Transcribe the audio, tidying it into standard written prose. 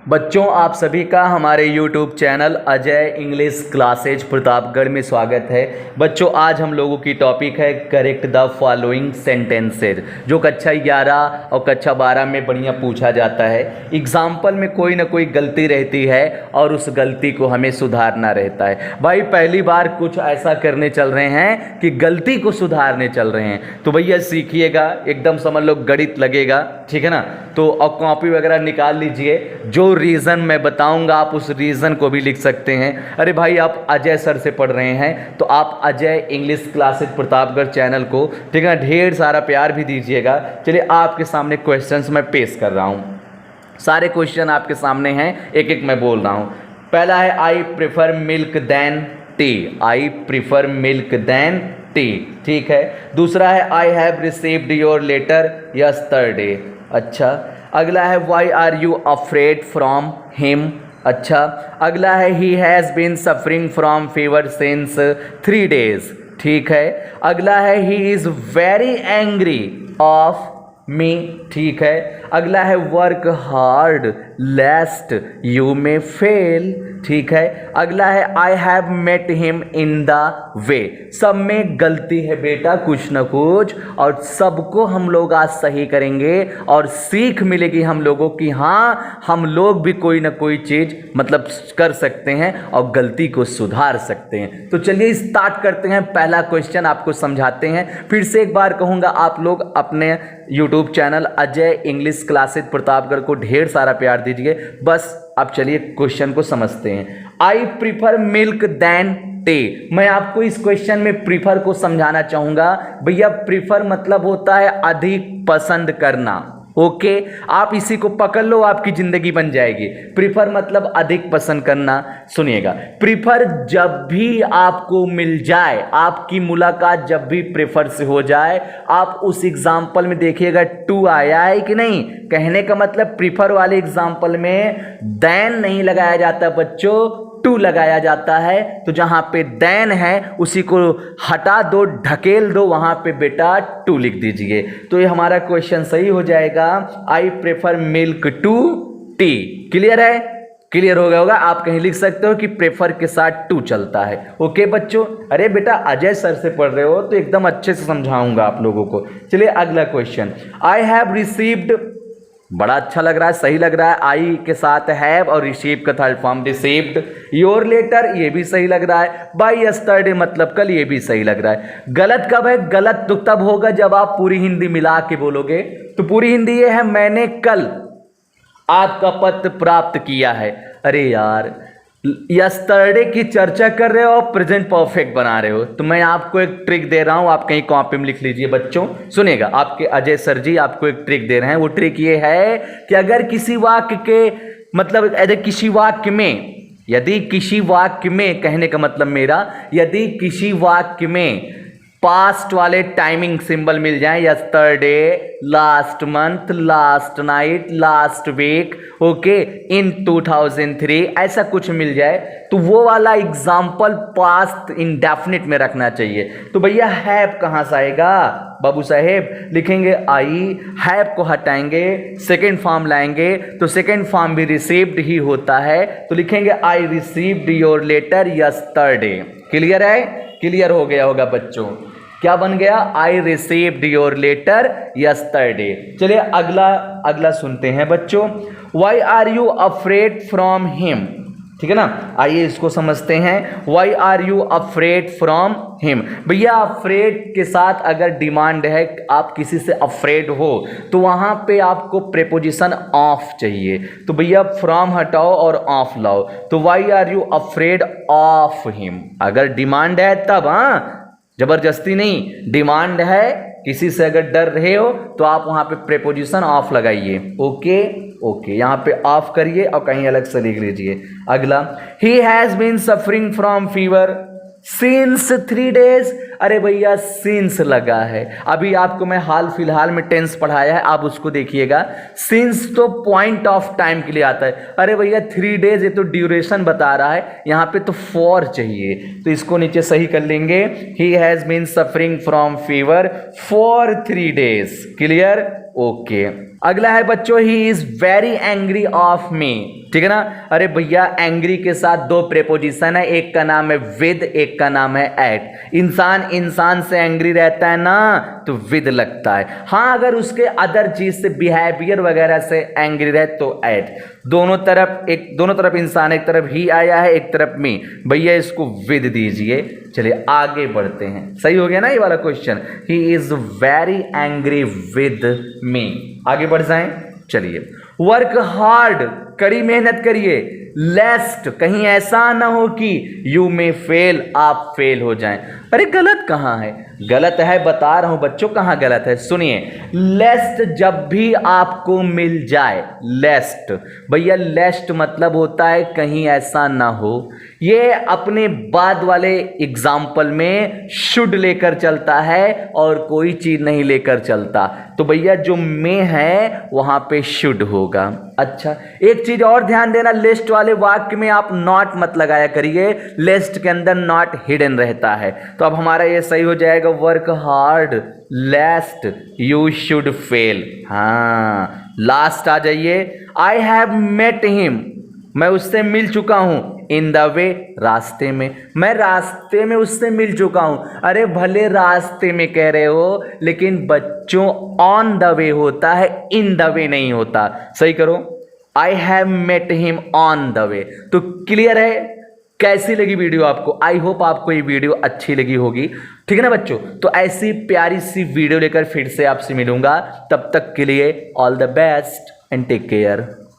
बच्चों, आप सभी का हमारे YouTube channel Ajay English classes Pratapgarh में स्वागत है। बच्चों, आज हम लोगों की टॉपिक है करेक्ट द फॉलोइंग सेंटेंसेज, जो कक्षा 11 और कक्षा 12 में बढ़िया पूछा जाता है। एग्जाम्पल में कोई ना कोई गलती रहती है और उस गलती को हमें सुधारना रहता है। भाई, पहली बार कुछ ऐसा करने चल रहे हैं कि गलती को सुधारने चल रहे हैं, तो भैया सीखिएगा, एकदम समझ लो गणित लगेगा, ठीक है ना। तो अब कॉपी वगैरह निकाल लीजिए, जो रीज़न मैं बताऊंगा आप उस रीज़न को भी लिख सकते हैं। अरे भाई, आप अजय सर से पढ़ रहे हैं तो आप Ajay English classes Pratapgarh channel को, ठीक है, ढेर सारा प्यार भी दीजिएगा। चलिए, आपके सामने क्वेश्चंस मैं पेश कर रहा हूँ। सारे क्वेश्चन आपके सामने हैं, एक एक मैं बोल रहा हूँ। पहला है I prefer milk than tea. I prefer milk than tea, ठीक है। दूसरा है I have received your letter yesterday. अच्छा। अगला है why are you afraid from him. अच्छा। अगला है he has been suffering from fever since 3 days। ठीक है। अगला है he is very angry of me. ठीक है। अगला है work hard lest you may fail. ठीक है। अगला है I have met him in the way. सब में गलती है बेटा, कुछ न कुछ, और सबको हम लोग आज सही करेंगे और सीख मिलेगी हम लोगों की हाँ, हम लोग भी कोई ना कोई चीज़ मतलब कर सकते हैं और गलती को सुधार सकते हैं। तो चलिए स्टार्ट करते हैं। पहला क्वेश्चन आपको समझाते हैं। फिर से एक बार कहूँगा, आप लोग अपने YouTube channel Ajay English classes Pratapgarh को ढेर सारा प्यार दीजिए। बस अब चलिए क्वेश्चन को समझते हैं। I prefer milk than tea. मैं आपको इस क्वेश्चन में प्रीफर को समझाना चाहूंगा। भैया, प्रीफर मतलब होता है अधिक पसंद करना। ओके, आप इसी को पकड़ लो, आपकी जिंदगी बन जाएगी। प्रीफर मतलब अधिक पसंद करना। सुनिएगा, प्रीफर जब भी आपको मिल जाए, आपकी मुलाकात जब भी प्रीफर से हो जाए, आप उस एग्जाम्पल में देखिएगा टू आया है कि नहीं। कहने का मतलब प्रीफर वाले एग्जाम्पल में देन नहीं लगाया जाता बच्चों, टू लगाया जाता है। तो जहां पे देन है उसी को हटा दो, ढकेल दो, वहां पे बेटा टू लिख दीजिए। तो ये हमारा क्वेश्चन सही हो जाएगा। I prefer milk to tea. Clear है? क्लियर हो गया होगा। आप कहीं लिख सकते हो कि प्रेफर के साथ टू चलता है। ओके बच्चों। अरे बेटा, अजय सर से पढ़ रहे हो तो एकदम अच्छे से समझाऊंगा आप लोगों को। चलिए अगला क्वेश्चन। आई हैव रिसीव्ड, बड़ा अच्छा लग रहा है, सही लग रहा है। आई के साथ हैव और रिसीव का third form received. Your letter, ये भी सही लग रहा है। बाय यस्टरडे मतलब कल, ये भी सही लग रहा है। गलत कब है? गलत तो तब होगा जब आप पूरी हिंदी मिला के बोलोगे। तो पूरी हिंदी ये है, मैंने कल आपका पत्र प्राप्त किया है। अरे यार, यस्टरडे की चर्चा कर रहे हो और प्रेजेंट परफेक्ट बना रहे हो। तो मैं आपको एक ट्रिक दे रहा हूं, आप कहीं कॉपी में लिख लीजिए बच्चों। सुनिएगा, आपके अजय सर जी आपको एक ट्रिक दे रहे हैं। वो ट्रिक ये है कि अगर किसी वाक्य के मतलब यदि किसी वाक्य में कहने का मतलब मेरा, यदि किसी वाक्य में पास्ट वाले टाइमिंग सिंबल मिल जाए, yesterday, last month, last night, last week, okay, in 2003, ऐसा कुछ मिल जाए, तो वो वाला एग्जाम्पल पास्ट इंडेफिनिट में रखना चाहिए। तो भैया हैव कहाँ से आएगा बाबू साहेब? लिखेंगे आई, हैव को हटाएंगे, सेकेंड फॉर्म लाएंगे, तो सेकेंड फॉर्म भी रिसीव्ड ही होता है। तो लिखेंगे I received your letter yesterday. Clear है? क्लियर हो गया होगा बच्चों। क्या बन गया? I received your letter yesterday. चलिए अगला सुनते हैं बच्चों। Why are you afraid from him. ठीक है ना, आइए इसको समझते हैं। Why are you afraid from him. भैया, अफ्रेड के साथ अगर डिमांड है, आप किसी से अफ्रेड हो, तो वहां पे आपको प्रेपोजिशन ऑफ चाहिए। तो भैया फ्रॉम हटाओ और ऑफ लाओ। तो why are you afraid of him, अगर डिमांड है तब, हाँ, जबरदस्ती नहीं। डिमांड है, किसी से अगर डर रहे हो तो आप वहां पे प्रेपोजिशन ऑफ लगाइए। ओके ओके, यहां पे ऑफ करिए और कहीं अलग से लिख लीजिए। अगला, he has been suffering from fever since 3 days। अरे भैया, सिंस लगा है। अभी आपको मैं हाल फिलहाल में टेंस पढ़ाया है, आप उसको देखिएगा। सिंस तो पॉइंट ऑफ टाइम के लिए आता है। अरे भैया 3 days, ये तो ड्यूरेशन बता रहा है, यहाँ पे तो फॉर चाहिए। तो इसको नीचे सही कर लेंगे। He has been suffering from fever for 3 days। Clear? Okay. अगला है बच्चों, he is very angry of me, ठीक है ना। अरे भैया एंग्री के साथ दो प्रेपोजिशन है, एक का नाम है विद, एक का नाम है एट। इंसान इंसान से एंग्री रहता है ना तो विद लगता है। हाँ अगर उसके अदर चीज से बिहेवियर वगैरह से एंग्री रहे तो एट। दोनों तरफ इंसान, एक तरफ ही आया है एक तरफ मी, भैया इसको विद दीजिए। चलिए आगे बढ़ते हैं, सही हो गया ना ये वाला question, he is very angry with me. आगे बढ़ जाएं, चलिए। वर्क हार्ड, कड़ी मेहनत करिए। लेस्ट, कहीं ऐसा ना हो कि यू में फेल, आप फेल हो जाएं। अरे गलत कहाँ है, गलत है बता रहा हूं बच्चों कहाँ गलत है, सुनिए। लेस्ट जब भी आपको मिल जाए, लेस्ट भैया लेस्ट मतलब होता है कहीं ऐसा ना हो। ये अपने बाद वाले एग्जाम्पल में शुड लेकर चलता है और कोई चीज नहीं लेकर चलता, तो भैया जो में है वहां पे शुड होगा। अच्छा एक चीज और ध्यान देना, लिस्ट वाले वाक्य में आप नॉट मत लगाया करिए, लिस्ट के अंदर नॉट हिडन रहता है। तो अब हमारा ये सही हो जाएगा, work hard lest you should fail. हाँ लास्ट आ जाइए, आई हैव मेट हिम, मैं उससे मिल चुका हूं। इन द वे, रास्ते में, मैं रास्ते में उससे मिल चुका हूं। अरे भले रास्ते में कह रहे हो लेकिन बच्चों ऑन द वे होता है, इन द वे नहीं होता। सही करो, I have met him on the way. तो क्लियर है, कैसी लगी वीडियो आपको? आई होप आपको ये वीडियो अच्छी लगी होगी, ठीक है ना बच्चों। तो ऐसी प्यारी सी वीडियो लेकर फिर से आपसे मिलूंगा, तब तक के लिए all the best and take care.